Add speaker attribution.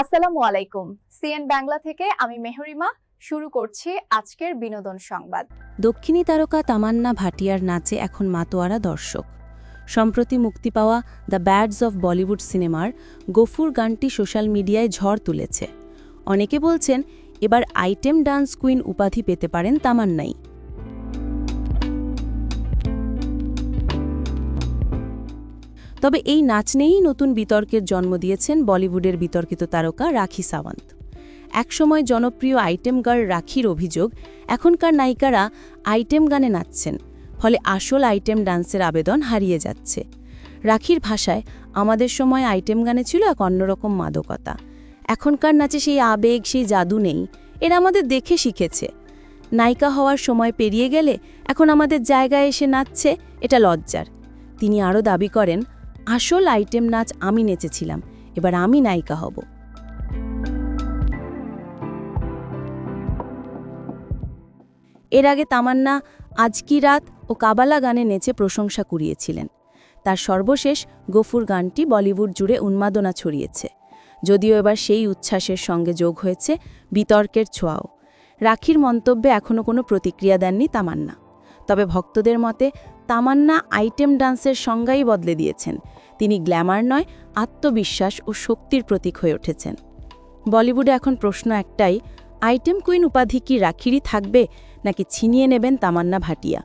Speaker 1: আসসালামু আলাইকুম। সিএন বাংলা থেকে আমি মেহরিমা শুরু করছি আজকের বিনোদন সংবাদ।
Speaker 2: দক্ষিণী তারকা তামান্না ভাটিয়ার নাচে এখন মাতোয়ারা দর্শক। সম্প্রতি মুক্তি পাওয়া দ্য ব্যাডস অফ বলিউড সিনেমার গফুর গানটি সোশ্যাল মিডিয়ায় ঝড় তুলেছে। অনেকে বলছেন এবার আইটেম ডান্স কুইন উপাধি পেতে পারেন তামান্নাই। তবে এই নাচ নিয়েই নতুন বিতর্কের জন্ম দিয়েছেন বলিউডের বিতর্কিত তারকা রাখি সাওয়ান্ত। একসময় জনপ্রিয় আইটেম গার্ল রাখির অভিযোগ, এখনকার নায়িকারা আইটেম গানে নাচছেন, ফলে আসল আইটেম ডান্সের আবেদন হারিয়ে যাচ্ছে। রাখির ভাষায়, আমাদের সময় আইটেম গানে ছিল এক অন্যরকম মাদকতা, এখনকার নাচে সেই আবেগ, সেই জাদু নেই, এরা আমাদের দেখে শিখেছে। নায়িকা হওয়ার সময় পেরিয়ে গেলে এখন আমাদের জায়গায় এসে নাচছে, এটা লজ্জার। তিনি আরও দাবি করেন, আসল আইটেম নাচ আমি নেচেছিলাম, এবার আমি নায়িকা হব। এর আগে তামান্না আজ কি রাত ও কাবালা গানে নেচে প্রশংসা কুড়িয়েছিলেন। তার সর্বশেষ গফুর গানটি বলিউড জুড়ে উন্মাদনা ছড়িয়েছে, যদিও এবার সেই উচ্ছ্বাসের সঙ্গে যোগ হয়েছে বিতর্কের ছোঁয়াও। রাখির মন্তব্যে এখনও কোনো প্রতিক্রিয়া দেননি তামান্না। তবে ভক্তদের মতে তামান্না আইটেম ডান্সের সংজ্ঞাই বদলে দিয়েছেন। তিনি গ্ল্যামার নয়, আত্মবিশ্বাস ও শক্তির প্রতীক হয়ে উঠেছেন। বলিউডে এখন প্রশ্ন একটাই, আইটেম কুইন উপাধি কি রাখিরই থাকবে নাকি ছিনিয়ে নেবেন তামান্না ভাটিয়া?